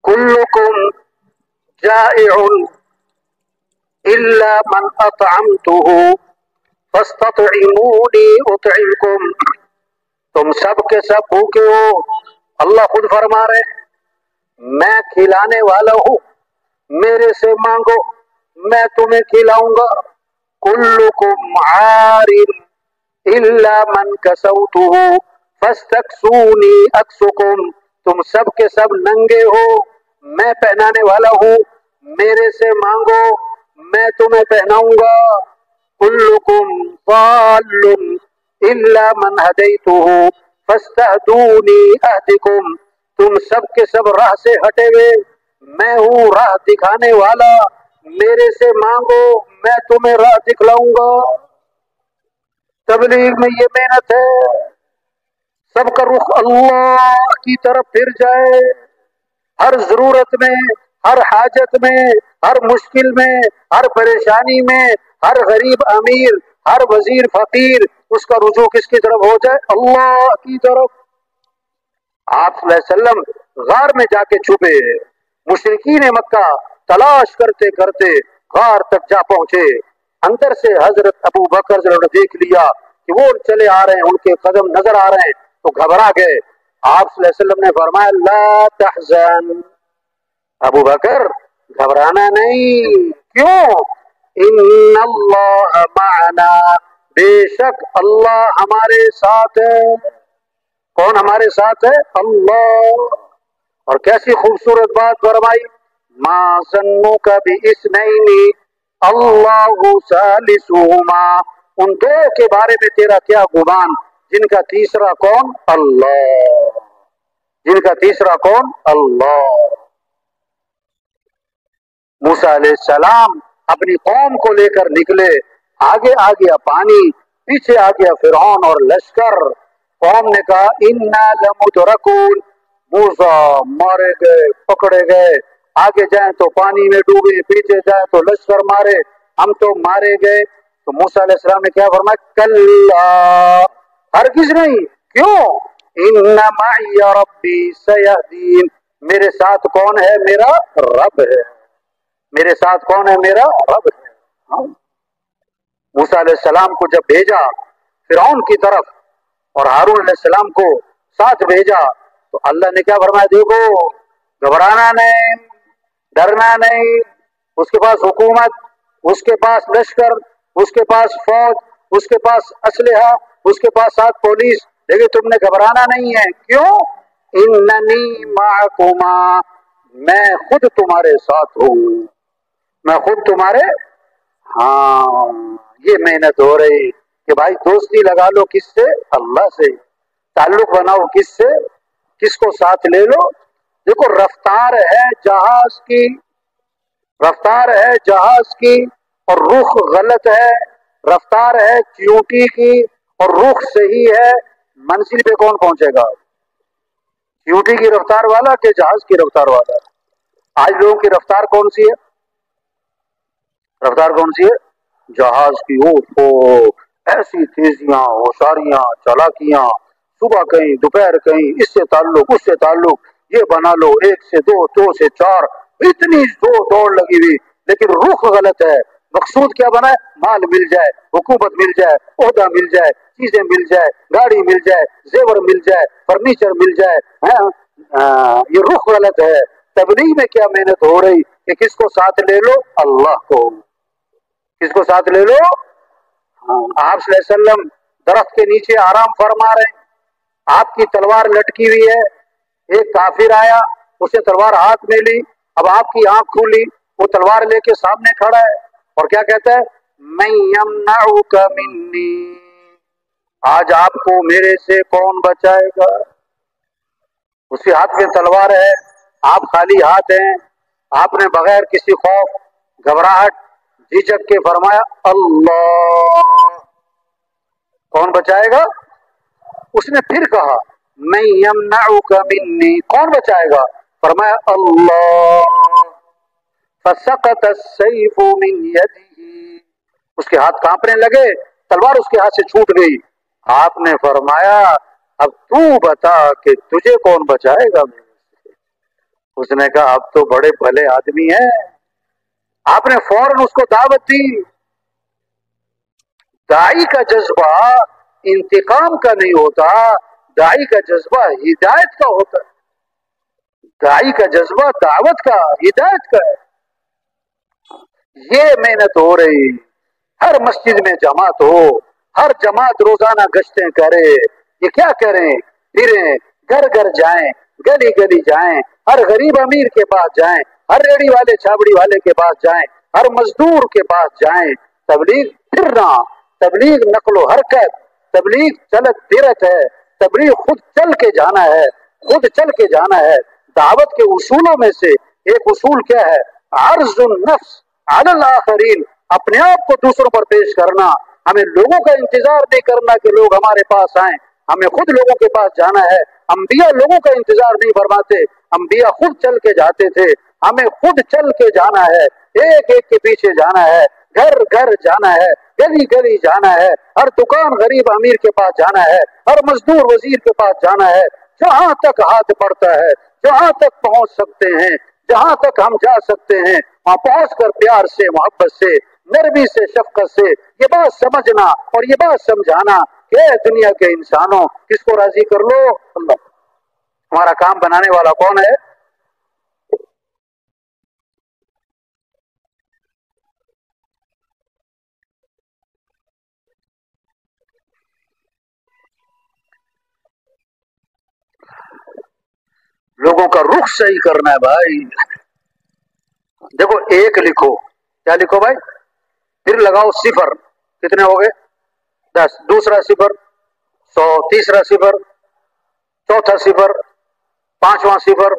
कुल्लुकुम जाइउन इल्ला मन अतअमतुहु फस्ततइमूनी उतइमकुम, तुम सब के सब भूखे हो, अल्लाह खुद फरमा रहे मैं खिलाने वाला हूँ, मेरे से मांगो मैं तुम्हें खिलाऊंगा। कुल्लुकुम आरिन इल्ला मन कसौतुहु फस्तक्सूनी अक्सुकुम, तुम सब के सब नंगे हो, मैं पहनाने वाला हूँ, मेरे से मांगो मैं तुम्हें पहनाऊंगा। कुल्लुकुम ضال इल्ला मन हदैतुहु फस्तहदूनी अहदिकुम, तुम सब के सब राह से हटे हुए, मैं हूँ राह दिखाने वाला, मेरे से मांगो मैं तुम्हें राह दिखलाऊंगा। तबलीग में ये मेहनत है, सबका रुख अल्लाह की तरफ फिर जाए, हर जरूरत में, हर हाजत में, हर मुश्किल में, हर परेशानी में, हर गरीब अमीर, हर वजीर फकीर, उसका रुजू किसकी तरफ हो जाए? अल्लाह की तरफ। आप सल्लल्लाहु अलैहि वसल्लम गार में जाके छुपे, मुशरिकीन मक्का तलाश करते करते गार तक जा पहुंचे। अंदर से हजरत अबू बकर ने देख लिया कि वो चले आ रहे हैं, उनके कदम नजर आ रहे हैं, तो घबरा गए। आप सल्लल्लाहु अलैहि वसल्लम ने फरमाया ला तहज़न, अबू बकर घबराना नहीं, क्यों? इन्नल्लाह मअना, बेशक अल्लाह हमारे साथ है। कौन हमारे साथ है? अल्लाह। और कैसी खूबसूरत बात फरमाई, मा ज़न्नुका बिइस्नैनी अल्लाहु सालिसुहुमा, उन दो के बारे में तेरा क्या गुमान, जिनका तीसरा कौन? अल्लाह। जिनका तीसरा कौन? अल्लाह। मूसा अलैहिस्सलाम अपनी कौम को लेकर निकले, आगे आ गया पानी, पीछे आ गया फिरौन और लश्कर। कौम ने कहा इन्ना लमुदरकून, मूसा मारे गए, पकड़े गए, आगे जाएं तो पानी में डूबे, पीछे जाएं तो लश्कर मारे, हम तो मारे गए। तो मूसा अलैहिस्सलाम ने क्या फरमाया? कल्ला, हरगिज़ नहीं। क्यों? इन्ना माइया रब्बी सयहदीन, मेरे साथ कौन है? मेरा रब है। मेरे साथ कौन है? मेरा रब है। मूसा अलैहिस्सलाम को जब भेजा फिरौन की तरफ और हारून अलैहिस्सलाम को साथ भेजा, तो अल्लाह ने क्या फरमाया? देखो, घबराना नहीं, डरना नहीं, उसके पास हुकूमत, उसके पास लश्कर, उसके पास फौज, उसके पास असलहा, उसके पास साथ पुलिस, लेकिन तुमने घबराना नहीं है। क्यों? इन्ननी माअकुमा, मैं खुद तुम्हारे साथ हूँ, मैं खुद तुम्हारे। हाँ, ये मेहनत हो रही कि भाई दोस्ती लगा लो किससे? अल्लाह से। ताल्लुक बनाओ किससे? किसको साथ ले लो? देखो, रफ्तार है जहाज की, रफ्तार है जहाज की और रुख गलत है, रफ्तार है चींटी की और रुख सही है, मंजिल पे कौन पहुंचेगा? चींटी की रफ्तार वाला कि जहाज की रफ्तार वाला? आज लोगों की रफ्तार कौन सी है? रफ्तार कौन सी है? जहाज की। ओ ऐसी तेजियां, होशियारियां, चालाकियां, सुबह कहीं, दोपहर कहीं, इससे ताल्लुक, उससे ताल्लुक, ये बना लो, एक से दो, दो से चार, इतनी दौड़ लगी हुई, लेकिन रुख गलत है। मकसूद क्या बना है? माल मिल जाए, हुकूमत मिल जाए, ओहदा मिल जाए, चीजें मिल जाए, गाड़ी मिल जाए, जेवर मिल जाए, फर्नीचर मिल जाए, है? ये रुख गलत है। तबलीग में क्या मेहनत हो रही कि किसको साथ ले लो? अल्लाह को। किसको साथ ले लो? आप सल्लल्लाहु अलैहि वसल्लम दरख्त के नीचे आराम फरमा रहे हैं, आपकी तलवार लटकी हुई है, एक काफिर आया, उसने तलवार हाथ में ली, अब आपकी आंख खुली, वो तलवार लेके सामने खड़ा है और क्या कहता है? मैं यमनउका मिन्नी, आज आपको मेरे से कौन बचाएगा? उसके हाथ में तलवार है, आप खाली हाथ हैं, आपने बगैर किसी खौफ, घबराहट, झिझक के फरमाया अल्लाह, कौन बचाएगा? उसने फिर कहा मैं यमनउका मिन्नी, कौन बचाएगा? फरमाया अल्लाह। फसक़त अस्सैफ़ु मिन यदिही, उसके हाथ कांपने लगे, तलवार उसके हाथ से छूट गई। आपने फरमाया अब तू बता कि तुझे कौन बचाएगा? उसने कहा अब तो बड़े भले आदमी हैं। आपने फौरन उसको दावत दी। दाई का जज्बा इंतकाम का नहीं होता, दाई का जज्बा हिदायत का होता है। दाई का जज्बा दावत का, हिदायत का है। ये मेहनत हो रही, हर मस्जिद में जमात हो, हर जमात रोजाना गश्तें करे। ये क्या करें? फिरें, घर घर जाएं, गली गली जाएं, हर गरीब अमीर के पास जाएं, हर रेड़ी वाले छाबड़ी वाले के पास जाएं, हर मजदूर के पास जाएं। तबलीग फिरना, तबलीग नक्लो हरकत, तबलीग चलत फिरत है, तबलीग खुद चल के जाना है, खुद चल के जाना है। दावत के उसूलों में से एक उसूल क्या है? अर्जुन नफ्स अलल आखरीन, अपने आप को दूसरों पर पेश करना। हमें लोगों का इंतजार नहीं करना कि लोग हमारे पास आए, हमें खुद लोगों के पास जाना है। अंबिया लोगों का इंतजार नहीं फरमाते, अंबिया खुद चल के जाते थे। हमें खुद चल के जाना है, एक एक के पीछे जाना है, घर घर जाना है, गली गली जाना है, हर दुकान गरीब अमीर के पास जाना है, हर मजदूर वजीर के पास जाना है। जहां तक हाथ बढ़ता है, जहां तक पहुंच सकते हैं, जहां तक हम जा सकते हैं, वहां पहुंच कर प्यार से, मोहब्बत से, नरमी से, शफकत से ये बात समझना और ये बात समझाना कि दुनिया के इंसानों, किसको राजी कर लो? अल्लाह। हमारा काम बनाने वाला कौन है? लोगों का रुख सही करना है भाई। देखो, एक लिखो, क्या लिखो भाई? फिर लगाओ सिफर, कितने हो गए? 10। दूसरा सिफर 100, तीसरा सिफर, चौथा सिफर, पांचवा सिफर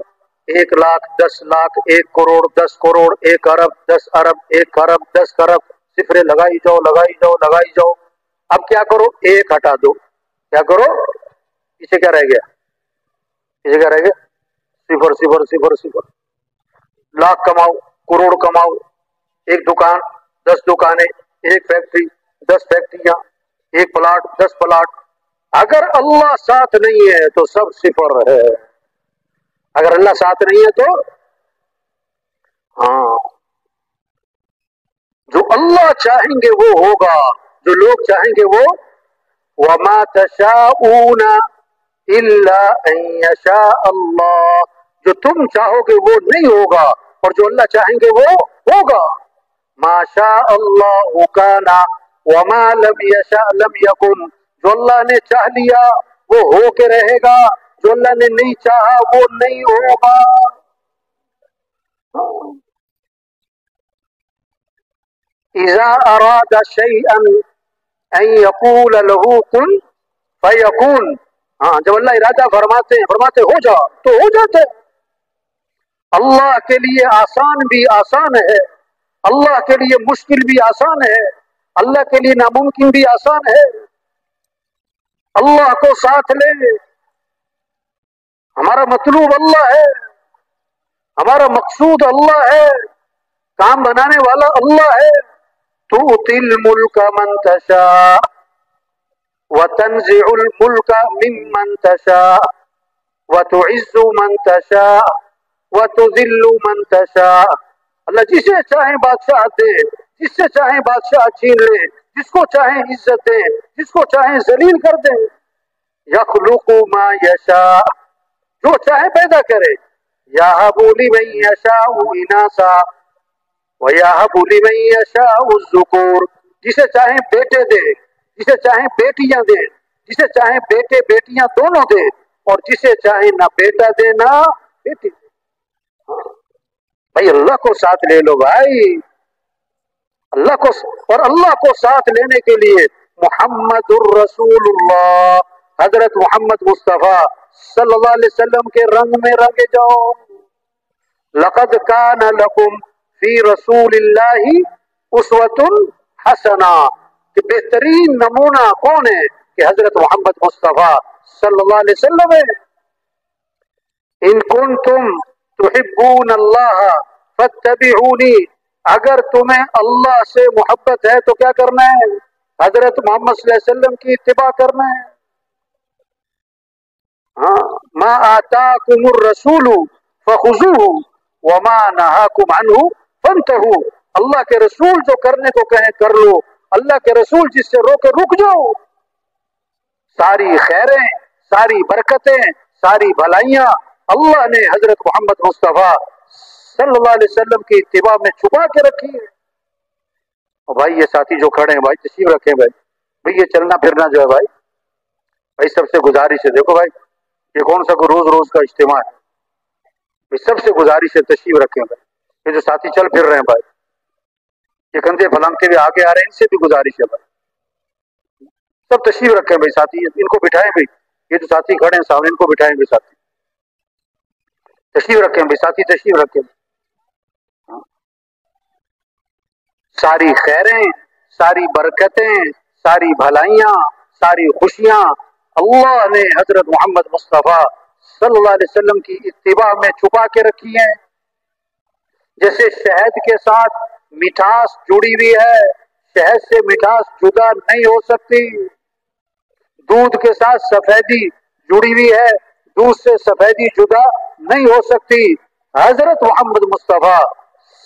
1 लाख, 10 लाख, 1 करोड़, 10 करोड़, 1 अरब, 10 अरब, 1 खरब, 10 खरब। सिफरे लगाई जाओ, लगाई जाओ, लगाई जाओ। अब क्या करो? एक हटा दो। क्या करो? पीछे क्या रह गया? पीछे क्या रह गया? सिफर सिफर सिफर सिफर। लाख कमाओ, करोड़ कमाओ, एक दुकान, 10 दुकानें, एक फैक्ट्री, 10 फैक्ट्रियां, एक प्लाट, 10 प्लाट। अगर अल्लाह साथ नहीं है तो सब सिफर है। अगर अल्लाह साथ नहीं है तो हाँ, जो अल्लाह चाहेंगे वो होगा, जो लोग चाहेंगे वो। वमा तशाऊना इल्ला अन यशा अल्लाह, जो तुम चाहोगे वो नहीं होगा और जो अल्लाह चाहेंगे वो होगा। माशा अल्लाह काना वमा लम यशा लम यकुन, जो अल्लाह ने चाह लिया वो हो के रहेगा, जो अल्लाह ने नहीं चाहा वो नहीं होगा। इज़ा अरादा शैअन अन यक़ूल लहू कुन फयकून। हाँ, जब अल्लाह इरादा फरमाते हैं, फरमाते हो जा तो हो जाते हैं। अल्लाह के लिए आसान भी आसान है, अल्लाह के लिए मुश्किल भी आसान है, अल्लाह के लिए नामुमकिन भी आसान है। अल्लाह को साथ ले, हमारा मतलूब अल्लाह है, हमारा मकसूद अल्लाह है, काम बनाने वाला अल्लाह है। तुतिल मुल्क मन तशा व तंज़िउल मुल्क मिम्मन तशा व तुइज़्ज़ु मन तशा व तुज़िल्लु मन तशा। अल्लाह जिसे चाहे बादशाह दे, जिससे चाहे बादशाह छीन ले, जिसको चाहे इज्जत दे, जिसको चाहे जलील कर दे। यखलुकु मा यशा, जो चाहे पैदा करे। याहबु लिमन यशाउ इनासा व याहबु लिमन यशाउ ज़ुकूर, जिसे चाहे बेटे दे, जिसे चाहे बेटियां दे, जिसे चाहे बेटे बेटियां दोनों दे, और जिसे चाहे ना बेटा दे ना बेटी दे। भाई अल्लाह को साथ ले लो भाई, अल्लाह को। और अल्लाह को साथ लेने के लिए मुहम्मदुर रसूलुल्लाह, हजरत मोहम्मद मुस्तफा सल्लल्लाहु अलैहि वसल्लम के रंग में रंगे जाओ। लक़द कान लकुम फी रसूलिल्लाहि उस्वतुन हसना, कि बेहतरीन नमूना कौन है? कि हजरत मोहम्मद मुस्तफा सल्लल्लाहु अलैहि वसल्लम है। इन कुंतुम तुहिब्बून अल्लाह फत्तबिऊनी, अगर तुम्हें अल्लाह से मोहब्बत है तो क्या करना है? हजरत मोहम्मद सल्लल्लाहु अलैहि वसल्लम की इत्तिबा करना है। हाँ, मा आताकुमुर रसूलु फखुजूहु व मा नहाकुम अन्हु फंतहू। अल्लाह के रसूल जो करने को कहे कर लो, अल्लाह के रसूल जिससे रोके रुक जाओ। सारी खैरें, सारी बरकतें, सारी भलाइयां अल्लाह ने हजरत मोहम्मद मुस्तफा सल्लल्लाहु अलैहि वसल्लम की इत्तिबा में छुपा के रखी है। और भाई ये साथी जो खड़े हैं भाई, तशरीफ रखें भाई। भाई ये चलना फिरना जो है भाई, भाई सबसे गुजारिश है, देखो भाई ये कौन सा रोज रोज का इज्तिमा है, भाई सबसे गुजारिश है तशरीफ रखें भाई। ये जो साथी चल फिर रहे हैं भाई, ये कंधे फलांगते हुए आगे आ रहे हैं, इनसे भी गुजारिश है भाई, सब तशरीफ रखें भाई साथी, इनको बिठाएं भाई, ये जो साथी खड़े हैं सामने इनको बिठाएं भाई साथी, तशरीफ रखें भाई साथी, तशरीफ रखें। सारी खैरें, सारी बरकतें, सारी भलाइयां, सारी खुशियां अल्लाह ने हजरत मोहम्मद मुस्तफ़ा सल्लल्लाहु अलैहि वसल्लम की इत्तिबा में छुपा के रखी है। जैसे शहद के साथ मिठास जुड़ी हुई है, शहद से मिठास जुदा नहीं हो सकती। दूध के साथ सफेदी जुड़ी हुई है, दूध से सफेदी जुदा नहीं हो सकती। हजरत मोहम्मद मुस्तफ़ा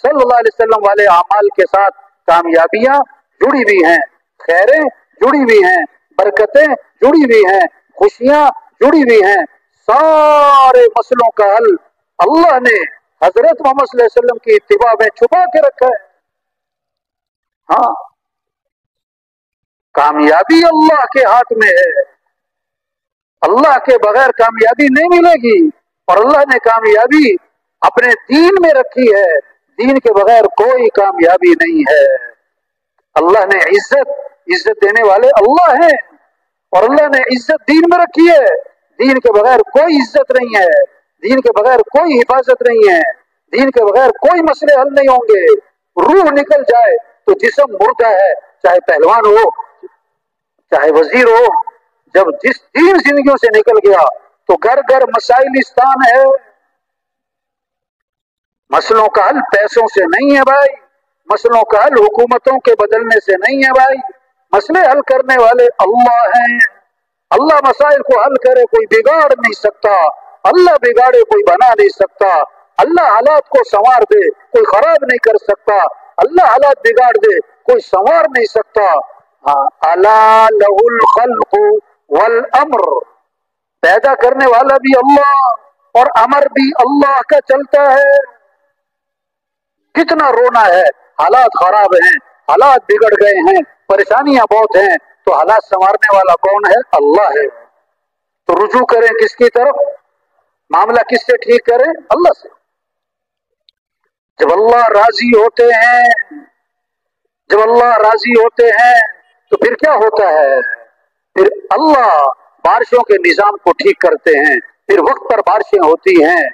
सल्लल्लाहु अलैहि वसल्लम वाले अमाल के साथ कामयाबियां जुड़ी हुई हैं, खैरें जुड़ी हुई हैं, बरकतें जुड़ी हुई हैं, खुशियां जुड़ी हुई हैं। सारे मसलों का हल अल्लाह ने हजरत मोहम्मद सल्लल्लाहु अलैहि वसल्लम की इत्तिबा में छुपा के रखा है। हाँ, कामयाबी अल्लाह के हाथ में है, अल्लाह के बगैर कामयाबी नहीं मिलेगी। और अल्लाह ने कामयाबी अपने दीन में रखी है, दीन के बगैर कोई कामयाबी नहीं है। अल्लाह ने इज्जत देने वाले अल्लाह हैं, और अल्लाह ने इज्जत दीन में रखी है। दीन के बगैर कोई इज्जत नहीं है, दीन के बगैर कोई हिफाजत नहीं है, दीन के बगैर कोई मसले हल नहीं होंगे। रूह निकल जाए तो जिस्म मुर्दा है, चाहे पहलवान हो चाहे वजीर हो। जब जिस दीन जिंदगियों से निकल गया तो घर घर मसाइलिस्तान है। मसलों का हल पैसों से नहीं है भाई, मसलों का हल हुकूमतों के बदलने से नहीं है भाई, मसले हल करने वाले अल्लाह हैं। अल्लाह मसाइल को हल करे, कोई बिगाड़ नहीं सकता। अल्लाह बिगाड़े, कोई बना नहीं सकता। अल्लाह हालात को संवार दे, कोई खराब नहीं कर सकता। अल्लाह हालात बिगाड़ दे, कोई संवार नहीं सकता। अला लहुल खल्क़ु वल अम्र, पैदा करने वाला भी अल्लाह और अमर भी अल्लाह का चलता है। कितना रोना है, हालात खराब हैं, हालात बिगड़ गए हैं, परेशानियां बहुत हैं, तो हालात संवारने वाला कौन है? अल्लाह है। तो रुजू करें किसकी तरफ? मामला किससे ठीक करें? अल्लाह से। जब अल्लाह राजी होते हैं, जब अल्लाह राजी होते हैं तो फिर क्या होता है? फिर अल्लाह बारिशों के निजाम को ठीक करते हैं। फिर वक्त पर बारिशें होती हैं,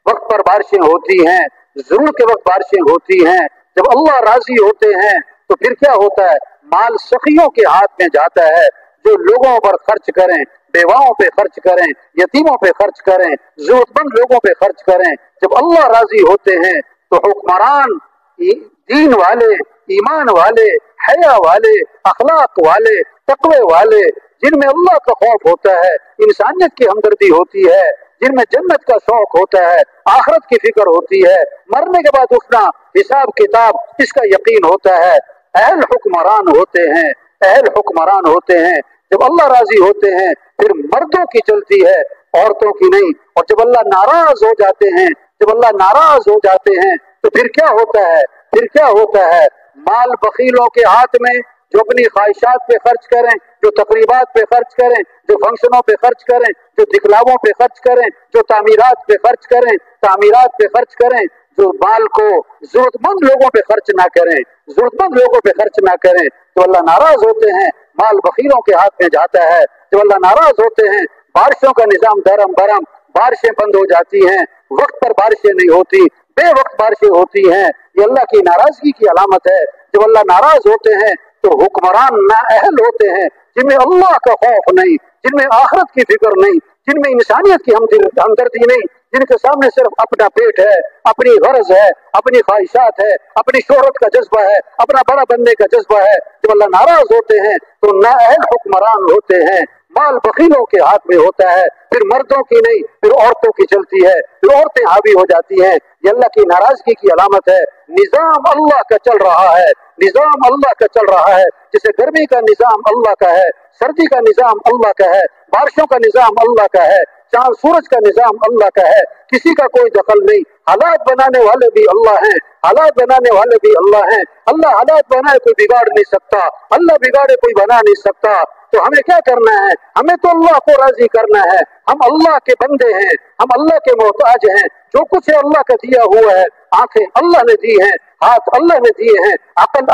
वक्त पर बारिशें होती हैं, जरूरत के वक्त बारिशें होती हैं। जब अल्लाह राजी होते हैं तो फिर क्या होता है? माल सखियों के हाथ में जाता है, जो लोगों पर खर्च करें, बेवाओं पे खर्च करें, यतीमों पे खर्च करें, जरूरतमंद लोगों पे खर्च करें। जब अल्लाह राजी होते हैं तो हुक्मरान, दीन वाले, ईमान वाले, हया वाले, अखलाक वाले, तकवे वाले, जिनमें अल्लाह का खौफ होता है, इंसानियत की हमदर्दी होती है, जिनमें जन्नत का शौक होता है, आखिरत की फिक्र होती है, मरने के बाद उठना, हिसाब किताब, इसका यकीन होता है, अहल हुक्मरान होते हैं, अहल हुक्मरान होते हैं। जब अल्लाह राजी होते हैं फिर मर्दों की चलती है, औरतों की नहीं। और जब अल्लाह नाराज हो जाते हैं, जब अल्लाह नाराज हो जाते हैं तो फिर क्या होता है? फिर क्या होता है? माल बखीलों के हाथ में, जो अपनी ख्वाहिशात पे खर्च करें, जो तकरीबात पे खर्च करें, जो फंक्शनों पे खर्च करें, जो दिखलावों पे खर्च करें, जो तामीरात पे खर्च करें, तामीरात पे खर्च करें, जो माल को जरूरतमंद लोगों पे खर्च ना करें, जरूरतमंद लोगों पे खर्च ना करें, तो अल्लाह नाराज होते हैं, माल बखीलों के हाथ में जाता है। जब अल्लाह नाराज होते हैं, बारिशों का निजाम दरम बरम, बारिशें बंद हो जाती हैं, वक्त पर बारिशें नहीं होती, बेवक्त बारिशें होती हैं। ये अल्लाह की नाराजगी की अलामत है। जब अल्लाह नाराज होते हैं तो हुक्मरान नाअहल होते हैं, जिनमें अल्लाह का खौफ नहीं, जिनमें आखिरत की फिक्र नहीं, जिनमें इंसानियत की हमदर्दी नहीं, जिनके सामने सिर्फ अपना पेट है, अपनी गरज है, अपनी ख्वाहिशात है, अपनी शोहरत का जज्बा है, अपना बड़ा बनने का जज्बा है। जब अल्लाह नाराज होते हैं तो नाअहल हुक्मरान होते हैं, माल बखीलों के हाथ में होता है। फिर मर्दों की नहीं, फिर औरतों की चलती है, फिर औरतें हावी हो जाती हैं। ये अल्लाह की नाराजगी की अलामत है। निजाम अल्लाह का चल रहा है, निजाम अल्लाह का चल रहा है। जैसे गर्मी का निजाम अल्लाह का है, सर्दी का निजाम अल्लाह का है, बारिशों का निजाम अल्लाह का है, चांद सूरज का निजाम अल्लाह का है, किसी का कोई दखल नहीं। हालात बनाने वाले भी अल्लाह हैं, हालात बनाने वाले भी अल्लाह हैं। अल्लाह हालात बनाए कोई बिगाड़ नहीं सकता, अल्लाह बिगाड़े कोई बना नहीं सकता। तो हमें क्या करना है? हमें तो अल्लाह को राजी करना है। हम अल्लाह के बंदे हैं, हम अल्लाह के मोहताज हैं। जो कुछ है अल्लाह का दिया हुआ है। आंखें अल्लाह ने दी हैं, हाथ अल्लाह ने दिए हैं, अकल